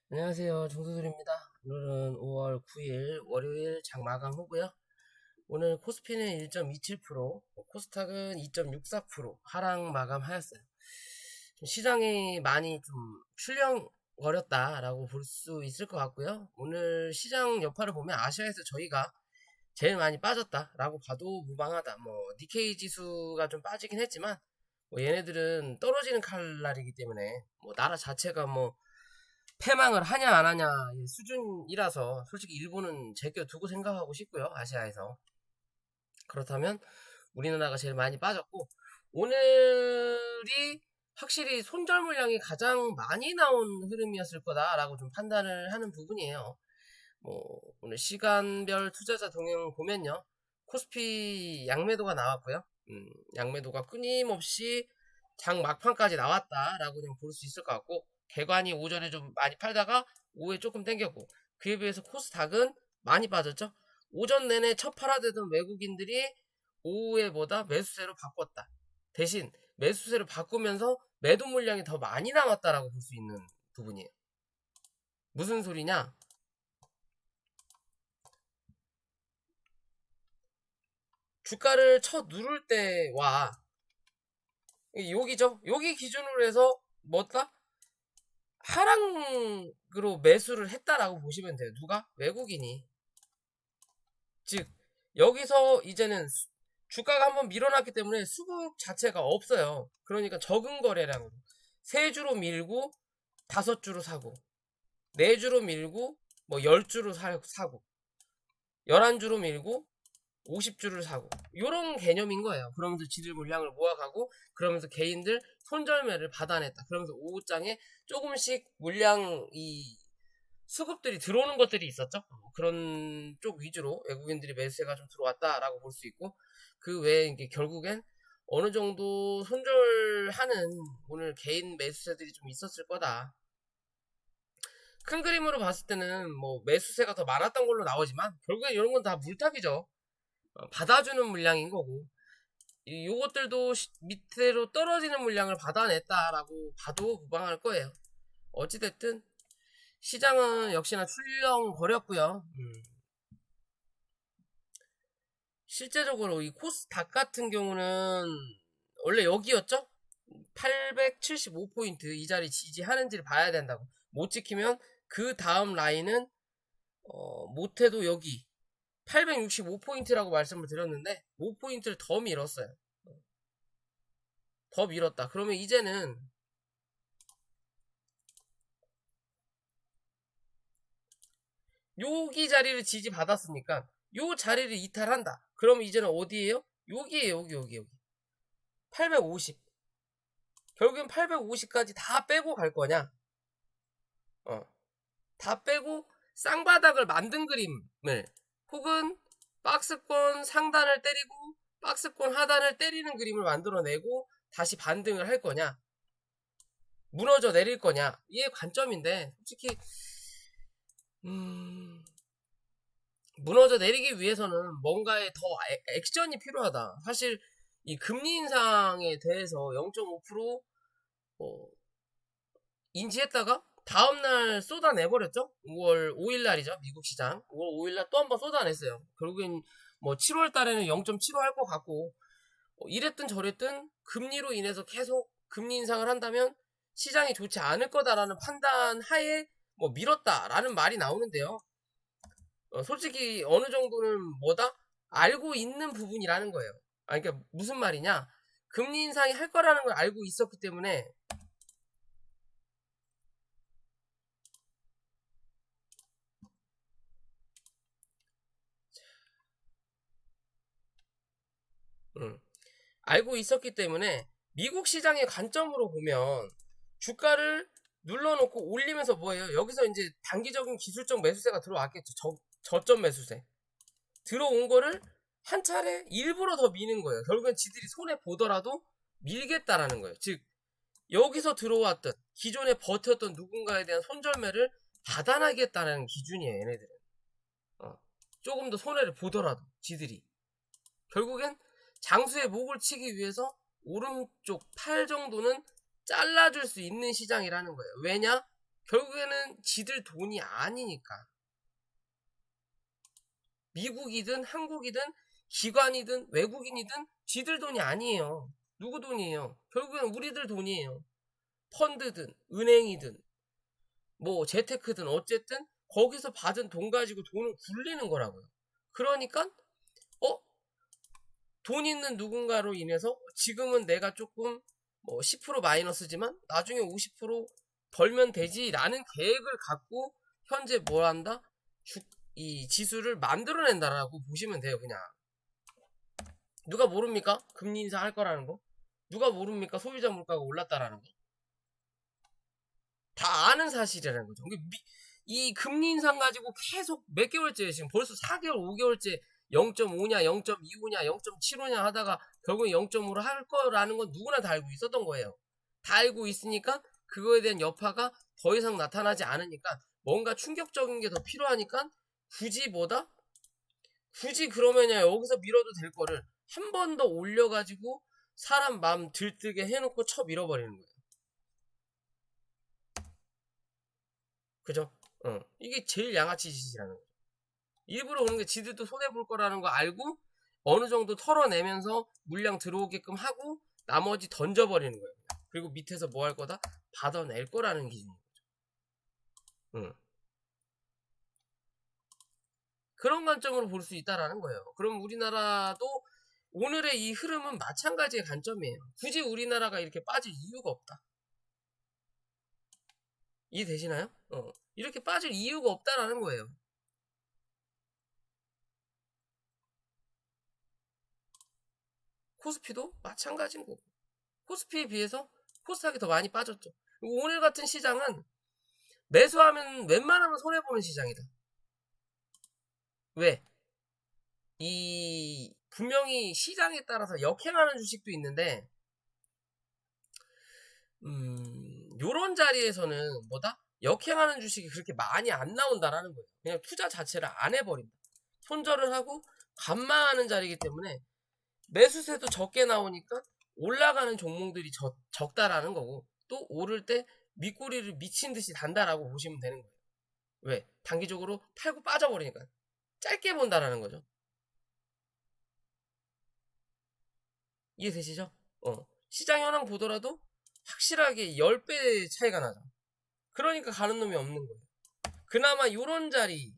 안녕하세요. 정수술입니다. 오늘은 5월 9일 월요일 장 마감 후고요. 오늘 코스피는 1.27%, 코스닥은 2.64% 하락 마감하였어요. 시장이 많이 좀 출렁거렸다라고 볼 수 있을 것 같고요. 오늘 시장 여파를 보면 아시아에서 저희가 제일 많이 빠졌다라고 봐도 무방하다. 니케이 지수가 좀 빠지긴 했지만 얘네들은 떨어지는 칼날이기 때문에 나라 자체가 패망을 하냐 안 하냐 수준이라서 솔직히 일본은 제껴두고 생각하고 싶고요. 아시아에서. 그렇다면 우리나라가 제일 많이 빠졌고 오늘이 확실히 손절 물량이 가장 많이 나온 흐름이었을 거다라고 좀 판단을 하는 부분이에요. 오늘 시간별 투자자 동향 보면요. 코스피 양매도가 나왔고요. 양매도가 끊임없이 장 막판까지 나왔다라고 그냥 볼 수 있을 것 같고, 개관이 오전에 좀 많이 팔다가 오후에 조금 땡겼고, 그에 비해서 코스닥은 많이 빠졌죠. 오전 내내 첫 팔아대던 외국인들이 오후에 매수세로 바꿨다. 대신 매수세로 바꾸면서 매도 물량이 더 많이 남았다라고 볼 수 있는 부분이에요. 무슨 소리냐? 주가를 쳐 누를 때와 여기죠. 여기 기준으로 해서 하락으로 매수를 했다라고 보시면 돼요. 누가? 외국인이. 즉 여기서 이제는 주가가 한번 밀어놨기 때문에 수급 자체가 없어요. 그러니까 적은 거래량으로 세 주로 밀고 다섯 주로 사고, 네 주로 밀고 10주로 사고, 11주로 밀고 50주를 사고 이런 개념인 거예요. 그러면서 지들 물량을 모아가고 그러면서 개인들 손절매를 받아냈다. 그러면서 오후장에 조금씩 물량 수급들이 들어오는 것들이 있었죠. 그런 쪽 위주로 외국인들이 매수세가 좀 들어왔다라고 볼 수 있고, 그 외에 이게 결국엔 어느 정도 손절하는 오늘 개인 매수세들이 좀 있었을 거다. 큰 그림으로 봤을 때는 매수세가 더 많았던 걸로 나오지만 결국엔 이런 건 다 물타기죠. 받아주는 물량인 거고, 요것들도 밑으로 떨어지는 물량을 받아냈다라고 봐도 무방할 거예요. 어찌됐든 시장은 역시나 출렁거렸고요. 실제적으로 이 코스닥 같은 경우는 원래 여기였죠? 875포인트 이 자리 지지하는지를 봐야 된다고. 못 지키면 그 다음 라인은 못해도 여기 865포인트라고 말씀을 드렸는데 5포인트를 더 밀었어요. 더 밀었다. 그러면 이제는 여기 자리를 지지받았으니까 요 자리를 이탈한다. 그러면 이제는 어디에요? 여기에요. 여기 850. 결국엔 850까지 다 빼고 갈 거냐? 다 빼고 쌍바닥을 만든 그림을, 혹은 박스권 상단을 때리고 박스권 하단을 때리는 그림을 만들어내고 다시 반등을 할 거냐, 무너져 내릴 거냐, 이게 관점인데, 솔직히 무너져 내리기 위해서는 뭔가의 더 액션이 필요하다. 사실 이 금리 인상에 대해서 0.5% 인지했다가 다음날 쏟아내버렸죠. 5월 5일날이죠. 미국 시장 5월 5일날 또 한 번 쏟아냈어요. 결국엔 7월 달에는 0.75 할 것 같고, 이랬든 저랬든 금리로 인해서 계속 금리 인상을 한다면 시장이 좋지 않을 거다라는 판단 하에 밀었다라는 말이 나오는데요. 솔직히 어느 정도는 알고 있는 부분이라는 거예요. 그러니까 무슨 말이냐? 금리 인상이 할 거라는 걸 알고 있었기 때문에 음, 알고 있었기 때문에 미국 시장의 관점으로 보면 주가를 눌러놓고 올리면서 뭐예요? 여기서 이제 단기적인 기술적 매수세가 들어왔겠죠. 저점 매수세. 들어온 거를 한 차례 일부러 더 미는 거예요. 결국엔 지들이 손해 보더라도 밀겠다라는 거예요. 즉 여기서 들어왔던 기존에 버텼던 누군가에 대한 손절매를 받아나겠다는 기준이에요. 얘네들은. 조금 더 손해를 보더라도 지들이 결국엔 장수의 목을 치기 위해서 오른쪽 팔 정도는 잘라줄 수 있는 시장이라는 거예요. 왜냐? 결국에는 지들 돈이 아니니까. 미국이든 한국이든 기관이든 외국인이든 지들 돈이 아니에요. 누구 돈이에요? 결국엔 우리들 돈이에요. 펀드든 은행이든 뭐 재테크든 어쨌든 거기서 받은 돈 가지고 돈을 굴리는 거라고요. 그러니까 돈 있는 누군가로 인해서 지금은 내가 조금 뭐 10% 마이너스지만 나중에 50% 벌면 되지라는 계획을 갖고 현재 뭘 한다? 이 지수를 만들어낸다라고 보시면 돼요. 그냥 누가 모릅니까? 금리 인상할 거라는 거. 누가 모릅니까? 소비자 물가가 올랐다라는 거. 다 아는 사실이라는 거죠. 이 금리 인상 가지고 계속 몇 개월째 지금 벌써 4개월, 5개월째 0.5냐, 0.25냐, 0.75냐 하다가 결국엔 0.5로 할 거라는 건 누구나 다 알고 있었던 거예요. 다 알고 있으니까 그거에 대한 여파가 더 이상 나타나지 않으니까 뭔가 충격적인 게 더 필요하니까 굳이 그러면야 여기서 밀어도 될 거를 한 번 더 올려가지고 사람 마음 들뜨게 해놓고 쳐 밀어버리는 거예요. 그죠? 이게 제일 양아치 짓이라는 거죠. 일부러 오는 게 지들도 손해볼 거라는 거 알고 어느 정도 털어내면서 물량 들어오게끔 하고 나머지 던져버리는 거예요. 그리고 밑에서 뭐 할 거다? 받아낼 거라는 기준인 거죠. 그런 관점으로 볼 수 있다라는 거예요. 그럼 우리나라도 오늘의 이 흐름은 마찬가지의 관점이에요. 굳이 우리나라가 이렇게 빠질 이유가 없다. 이해되시나요? 이렇게 빠질 이유가 없다라는 거예요. 코스피도 마찬가지인 거고. 코스피에 비해서 코스닥이 더 많이 빠졌죠. 오늘 같은 시장은 매수하면 웬만하면 손해보는 시장이다. 왜? 분명히 시장에 따라서 역행하는 주식도 있는데 요런 자리에서는 뭐다? 역행하는 주식이 그렇게 많이 안 나온다라는 거예요. 그냥 투자 자체를 안 해버린다. 손절을 하고 감마하는 자리이기 때문에 매수세도 적게 나오니까 올라가는 종목들이 적다라는 거고 또 오를 때 밑꼬리를 미친 듯이 단다라고 보시면 되는 거예요. 왜? 단기적으로 팔고 빠져버리니까 짧게 본다라는 거죠. 이해되시죠? 시장 현황 보더라도 확실하게 10배 차이가 나죠. 그러니까 가는 놈이 없는 거예요. 그나마 요런 자리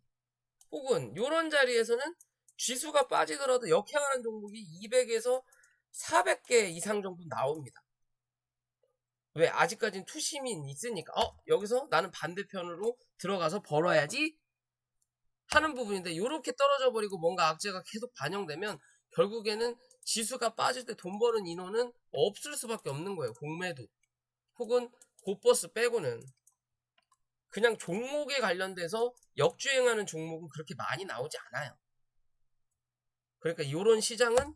혹은 요런 자리에서는 지수가 빠지더라도 역행하는 종목이 200에서 400개 이상 정도 나옵니다. 왜? 아직까지는 투심이 있으니까 여기서 나는 반대편으로 들어가서 벌어야지 하는 부분인데 요렇게 떨어져 버리고 뭔가 악재가 계속 반영되면 결국에는 지수가 빠질 때 돈 버는 인원은 없을 수밖에 없는 거예요. 공매도 혹은 고버스 빼고는 그냥 종목에 관련돼서 역주행하는 종목은 그렇게 많이 나오지 않아요. 그러니까 이런 시장은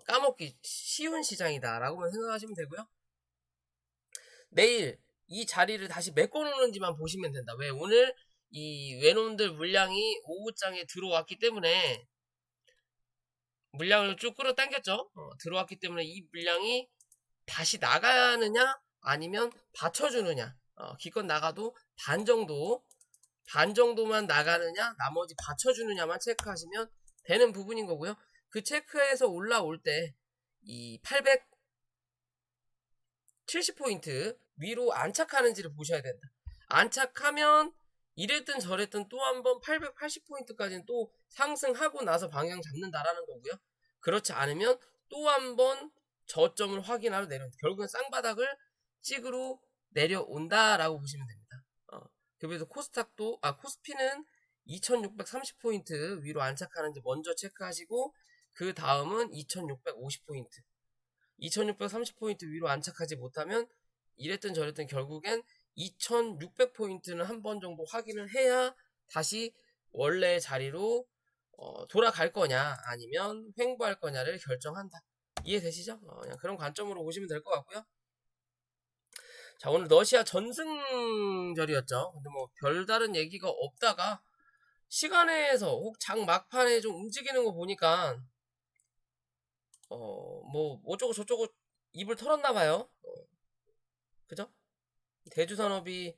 까먹기 쉬운 시장이다라고만 생각하시면 되고요. 내일 이 자리를 다시 메꿔놓는지만 보시면 된다. 왜? 오늘 이 외놈들 물량이 오후장에 들어왔기 때문에 물량을 쭉 끌어당겼죠. 들어왔기 때문에 이 물량이 다시 나가느냐 아니면 받쳐주느냐. 기껏 나가도 반 정도만 나가느냐 나머지 받쳐주느냐만 체크하시면 되는 부분인 거고요. 그 체크해서 올라올 때 이 870포인트 위로 안착하는지를 보셔야 된다. 안착하면 이랬든 저랬든 또 한번 880포인트까지는 또 상승하고 나서 방향 잡는다라는 거고요. 그렇지 않으면 또 한번 저점을 확인하러 내려온다. 결국은 쌍바닥을 찍으러 내려온다라고 보시면 됩니다. 그래서 코스피는 2630포인트 위로 안착하는지 먼저 체크하시고 그 다음은 2650포인트 2630포인트 위로 안착하지 못하면 이랬든 저랬든 결국엔 2600포인트는 한 번 정도 확인을 해야 다시 원래 자리로 돌아갈 거냐 아니면 횡보할 거냐를 결정한다. 이해되시죠? 그냥 그런 관점으로 보시면 될 것 같고요. 자, 오늘 러시아 전승절이었죠. 근데 뭐 별다른 얘기가 없다가 시간에서 혹 장 막판에 좀 움직이는 거 보니까 뭐 어쩌고 저쩌고 입을 털었나 봐요. 그죠? 대주산업이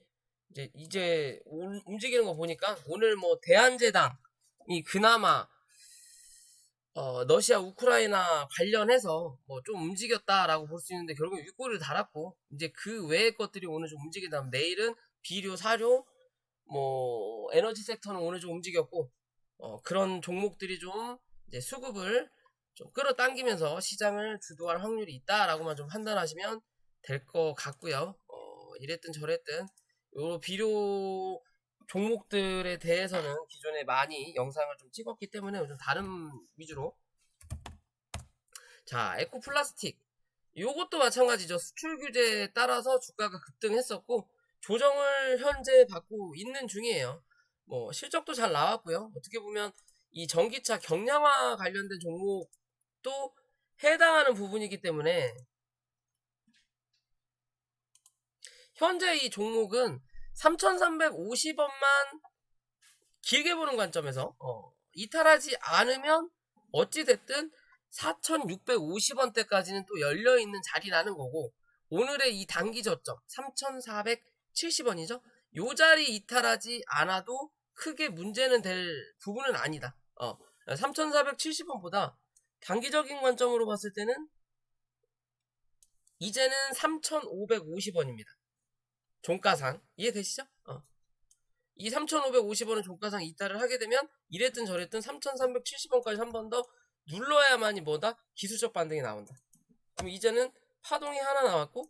이제 움직이는 거 보니까 오늘 뭐 대한제당이 그나마 러시아 우크라이나 관련해서 뭐 좀 움직였다라고 볼 수 있는데 결국 윗골을 달았고 이제 그 외의 것들이 오늘 좀 움직이다 내일은 비료, 사료, 뭐 에너지 섹터는 오늘 좀 움직였고 그런 종목들이 좀 이제 수급을 좀 끌어당기면서 시장을 주도할 확률이 있다라고만 좀 판단하시면 될 것 같고요. 이랬든 저랬든 요 비료 종목들에 대해서는 기존에 많이 영상을 좀 찍었기 때문에 좀 다른 위주로. 자, 에코플라스틱 요것도 마찬가지죠. 수출 규제에 따라서 주가가 급등했었고 조정을 현재 받고 있는 중이에요. 뭐 실적도 잘 나왔고요. 어떻게 보면 이 전기차 경량화 관련된 종목도 해당하는 부분이기 때문에 현재 이 종목은 3,350원만 길게 보는 관점에서 이탈하지 않으면 어찌됐든 4,650원대까지는 또 열려있는 자리라는 거고 오늘의 이 단기 저점 3,470원이죠. 요 자리 이탈하지 않아도 크게 문제는 될 부분은 아니다. 3,470원보다 단기적인 관점으로 봤을 때는 이제는 3,550원입니다. 종가상 이해되시죠? 이 3,550원은 종가상 이탈을 하게 되면 이랬든 저랬든 3,370원까지 한 번 더 눌러야만이 뭐다? 기술적 반등이 나온다. 그럼 이제는 파동이 하나 나왔고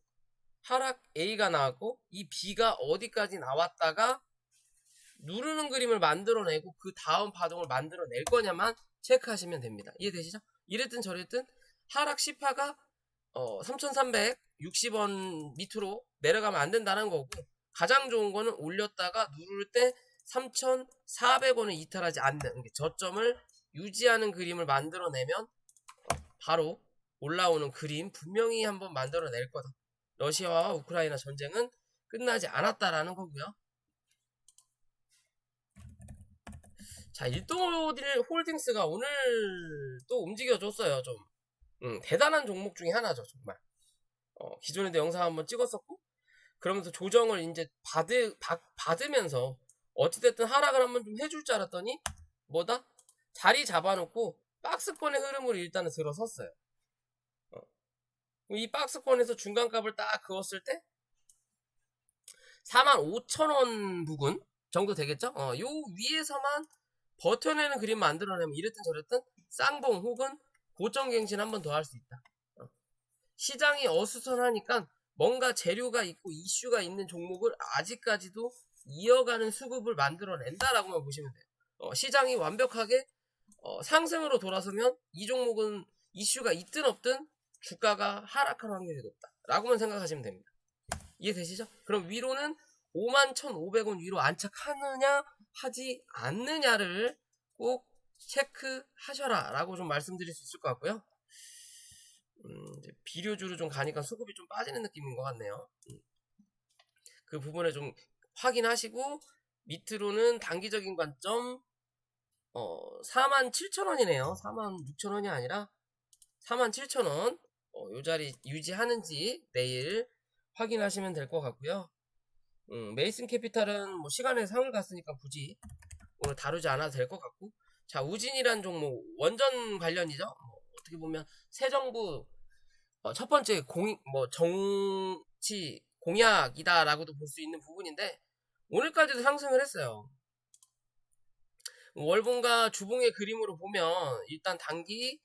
하락 A가 나왔고 이 B가 어디까지 나왔다가 누르는 그림을 만들어내고 그 다음 파동을 만들어낼 거냐만 체크하시면 됩니다. 이해되시죠? 이랬든 저랬든 하락 C파가 3,360원 밑으로 내려가면 안 된다는 거고 가장 좋은 거는 올렸다가 누를 때 3,400원을 이탈하지 않는 저점을 유지하는 그림을 만들어내면 바로 올라오는 그림 분명히 한번 만들어낼 거다. 러시아와 우크라이나 전쟁은 끝나지 않았다라는 거고요. 자, 일동홀딩스가 오늘 또 움직여줬어요. 좀 대단한 종목 중에 하나죠. 정말 기존에도 영상 한번 찍었었고 그러면서 조정을 이제 받으면서 어찌됐든 하락을 한번 좀 해줄 줄 알았더니 뭐다? 자리 잡아놓고 박스권의 흐름으로 일단은 들어섰어요. 이 박스권에서 중간값을 딱 그었을 때 45,000원 부근 정도 되겠죠? 요 위에서만 버텨내는 그림 만들어내면 이랬든 저랬든 쌍봉 혹은 고점갱신 한번 더 할 수 있다. 시장이 어수선하니까 뭔가 재료가 있고 이슈가 있는 종목을 아직까지도 이어가는 수급을 만들어낸다라고만 보시면 돼요. 시장이 완벽하게 상승으로 돌아서면 이 종목은 이슈가 있든 없든 주가가 하락할 확률이 높다 라고만 생각하시면 됩니다. 이해되시죠? 그럼 위로는 51,500원 위로 안착하느냐 하지 않느냐를 꼭 체크하셔라 라고 좀 말씀드릴 수 있을 것 같고요. 이제 비료주로 좀 가니까 수급이 좀 빠지는 느낌인 것 같네요. 그 부분을 좀 확인하시고 밑으로는 단기적인 관점 47,000원이네요. 46,000원이 아니라 47,000원 요 자리 유지하는지 내일 확인하시면 될 것 같고요. 메이슨 캐피탈은 뭐 시간에 상을 갔으니까 굳이 오늘 다루지 않아도 될 것 같고 자 우진이란 종목 원전 관련이죠. 어떻게 보면 새 정부 첫 번째 정치 공약이다라고도 볼 수 있는 부분인데 오늘까지도 상승을 했어요. 월봉과 주봉의 그림으로 보면 일단 단기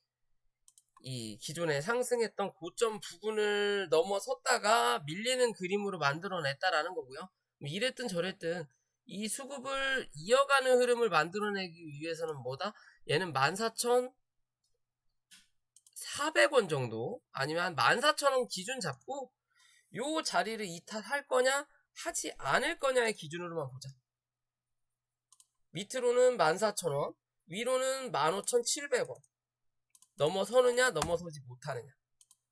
이 기존에 상승했던 고점 부분을 넘어섰다가 밀리는 그림으로 만들어냈다라는 거고요. 이랬든 저랬든 이 수급을 이어가는 흐름을 만들어내기 위해서는 뭐다? 얘는 14,400원 정도 아니면 14,000원 기준 잡고 요 자리를 이탈할 거냐 하지 않을 거냐의 기준으로만 보자. 밑으로는 14,000원 위로는 15,700원 넘어서느냐 넘어서지 못하느냐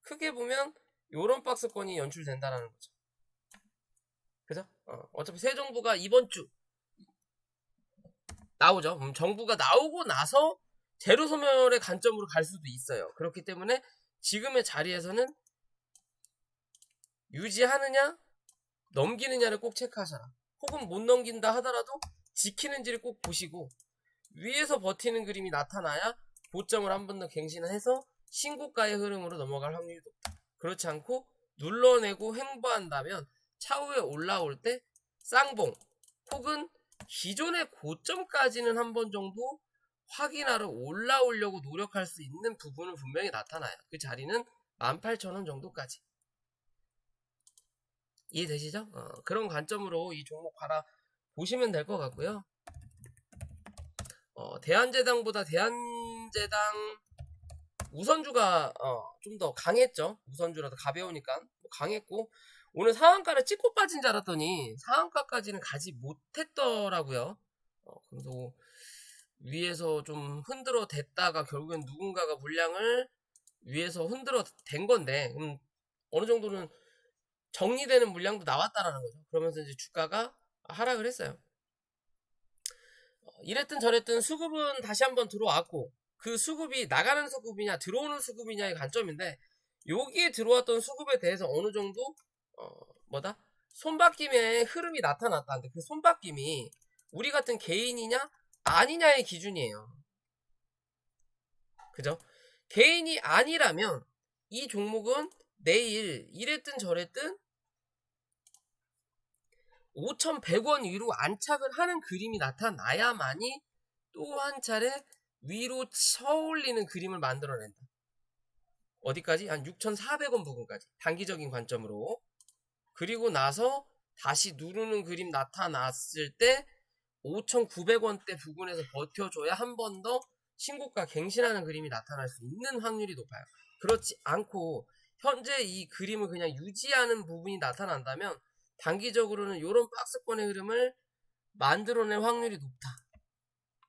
크게 보면 요런 박스권이 연출된다라는 거죠. 그죠? 어차피 새 정부가 이번 주 나오죠. 정부가 나오고 나서 재료 소멸의 관점으로 갈 수도 있어요. 그렇기 때문에 지금의 자리에서는 유지하느냐 넘기느냐를 꼭 체크하셔라. 혹은 조금 못 넘긴다 하더라도 지키는지를 꼭 보시고 위에서 버티는 그림이 나타나야 고점을 한 번 더 갱신해서 신고가의 흐름으로 넘어갈 확률이 높다. 그렇지 않고 눌러내고 횡보한다면 차후에 올라올 때 쌍봉 혹은 기존의 고점까지는 한 번 정도 확인하러 올라오려고 노력할 수 있는 부분은 분명히 나타나요. 그 자리는 18,000원 정도까지. 이해되시죠? 그런 관점으로 이 종목 바라보시면 될 것 같고요. 대한제당보다 대한제당 우선주가 좀 더 강했죠. 우선주라도 가벼우니까 강했고 오늘 상한가를 찍고 빠진 줄 알았더니 상한가까지는 가지 못했더라고요. 그래서 위에서 좀 흔들어 댔다가 결국엔 누군가가 물량을 위에서 흔들어 댄 건데 어느 정도는 정리되는 물량도 나왔다라는 거죠. 그러면서 이제 주가가 하락을 했어요. 이랬든 저랬든 수급은 다시 한번 들어왔고 그 수급이 나가는 수급이냐 들어오는 수급이냐의 관점인데 여기에 들어왔던 수급에 대해서 어느 정도 손바뀜의 흐름이 나타났다는데 그 손바뀜이 우리 같은 개인이냐 아니냐의 기준이에요. 그죠? 개인이 아니라면 이 종목은 내일 이랬든 저랬든 5,100원 위로 안착을 하는 그림이 나타나야만이 또 한 차례 위로 쳐올리는 그림을 만들어낸다. 어디까지? 한 6,400원 부근까지. 단기적인 관점으로. 그리고 나서 다시 누르는 그림 나타났을 때 5,900원대 부근에서 버텨줘야 한 번 더 신고가 갱신하는 그림이 나타날 수 있는 확률이 높아요. 그렇지 않고 현재 이 그림을 그냥 유지하는 부분이 나타난다면 단기적으로는 이런 박스권의 흐름을 만들어낼 확률이 높다.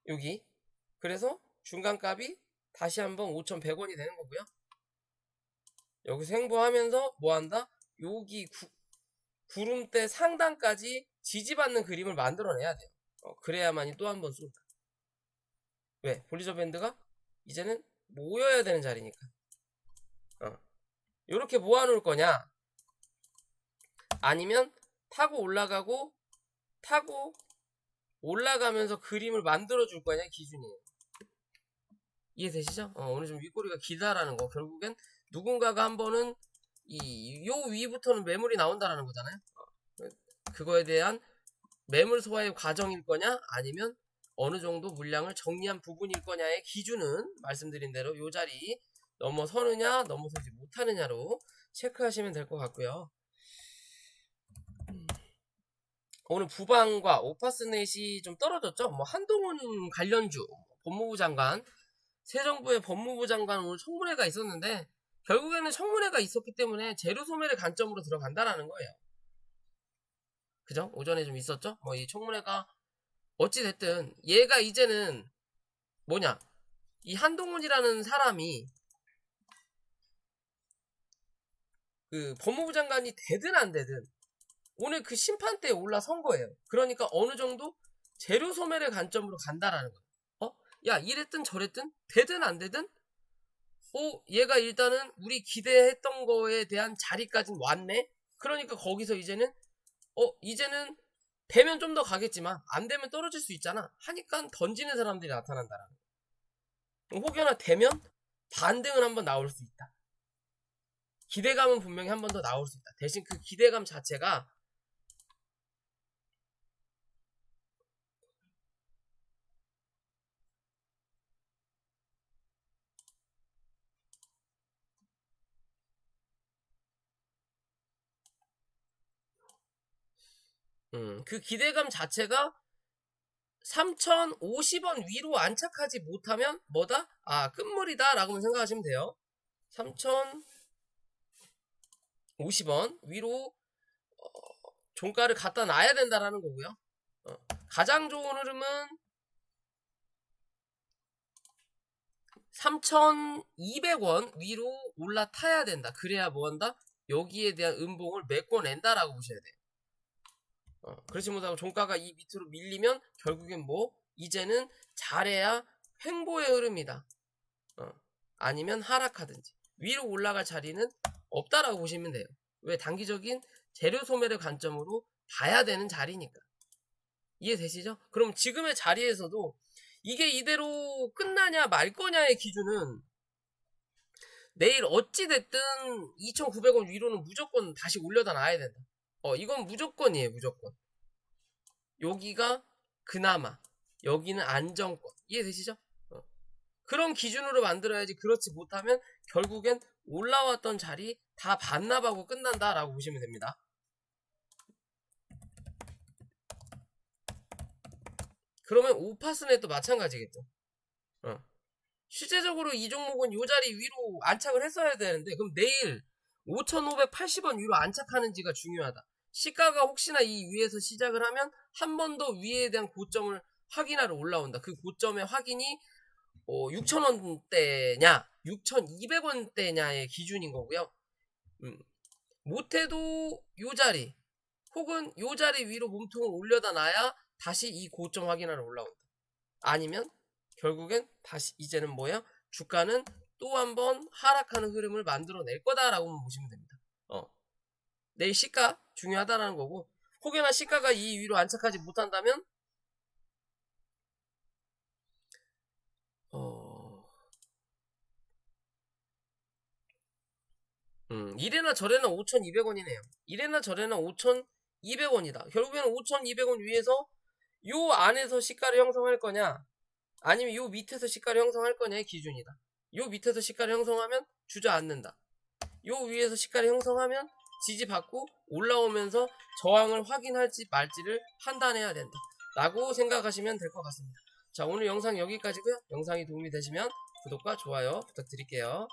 여기. 그래서 중간값이 다시 한번 5,100원이 되는 거고요. 여기서 횡보하면서 뭐한다? 여기 구름대 상단까지 지지받는 그림을 만들어내야 돼요. 그래야만이 또 한 번 쏠까. 왜? 볼리저 밴드가 이제는 모여야 되는 자리니까. 이렇게 모아놓을 거냐? 아니면 타고 올라가고 타고 올라가면서 그림을 만들어줄 거냐 기준이에요. 이해되시죠? 오늘 좀 윗꼬리가 기다라는 거. 결국엔 누군가가 한 번은 요 위부터는 매물이 나온다라는 거잖아요. 그거에 대한 매물 소화의 과정일 거냐 아니면 어느 정도 물량을 정리한 부분일 거냐의 기준은 말씀드린 대로 요 자리 넘어서느냐 넘어서지 못하느냐로 체크하시면 될 것 같고요. 오늘 부방과 오파스넷이 좀 떨어졌죠. 뭐 한동훈 관련주, 법무부 장관, 새 정부의 법무부 장관 오늘 청문회가 있었는데 결국에는 청문회가 있었기 때문에 재료 소멸의 관점으로 들어간다라는 거예요. 그죠? 오전에 좀 있었죠? 뭐 이 청문회가 어찌됐든 얘가 이제는 뭐냐? 이 한동훈이라는 사람이 그 법무부 장관이 되든 안 되든 오늘 그 심판대에 올라선 거예요. 그러니까 어느 정도 재료 소멸의 관점으로 간다라는 거예요. 야 이랬든 저랬든 되든 안 되든 얘가 일단은 우리 기대했던 거에 대한 자리까지는 왔네. 그러니까 거기서 이제는 되면 좀 더 가겠지만 안 되면 떨어질 수 있잖아 하니까 던지는 사람들이 나타난다라는 거예요. 혹여나 되면 반등은 한번 나올 수 있다. 기대감은 분명히 한 번 더 나올 수 있다. 대신 그 기대감 자체가 그 기대감 자체가 3,050원 위로 안착하지 못하면 뭐다? 끝물이다 라고 생각하시면 돼요. 3,050원 위로 종가를 갖다 놔야 된다라는 거고요. 가장 좋은 흐름은 3,200원 위로 올라타야 된다. 그래야 뭐한다? 여기에 대한 음봉을 메꿔낸다라고 보셔야 돼요. 그렇지 못하고 종가가 이 밑으로 밀리면 결국엔 이제는 잘해야 횡보의 흐름이다. 아니면 하락하든지 위로 올라갈 자리는 없다라고 보시면 돼요. 왜? 단기적인 재료 소멸의 관점으로 봐야 되는 자리니까. 이해되시죠? 그럼 지금의 자리에서도 이게 이대로 끝나냐 말 거냐의 기준은 내일 어찌됐든 2,900원 위로는 무조건 다시 올려다 놔야 된다. 이건 무조건이에요, 무조건. 여기가 그나마, 여기는 안정권. 이해되시죠? 그런 기준으로 만들어야지. 그렇지 못하면 결국엔 올라왔던 자리 다 반납하고 끝난다라고 보시면 됩니다. 그러면 오파스넷도 마찬가지겠죠. 실제적으로 이 종목은 이 자리 위로 안착을 했어야 되는데, 그럼 내일 5,580원 위로 안착하는지가 중요하다. 시가가 혹시나 이 위에서 시작을 하면 한 번 더 위에 대한 고점을 확인하러 올라온다. 그 고점의 확인이 6,000원대냐 6,200원대냐의 기준인 거고요. 못해도 요 자리 혹은 요 자리 위로 몸통을 올려다 놔야 다시 이 고점 확인하러 올라온다. 아니면 결국엔 다시 이제는 뭐야? 주가는 또 한번 하락하는 흐름을 만들어낼 거다라고 보시면 됩니다. 내일 시가 중요하다라는 거고, 혹여나 시가가 이 위로 안착하지 못한다면 이래나 저래나 5,200원이네요. 이래나 저래나 5,200원이다. 결국에는 5,200원 위에서 요 안에서 시가를 형성할 거냐, 아니면 요 밑에서 시가를 형성할 거냐의 기준이다. 요 밑에서 시가를 형성하면 주저앉는다. 요 위에서 시가를 형성하면 지지받고 올라오면서 저항을 확인할지 말지를 판단해야 된다 라고 생각하시면 될 것 같습니다. 자, 오늘 영상 여기까지고요. 영상이 도움이 되시면 구독과 좋아요 부탁드릴게요.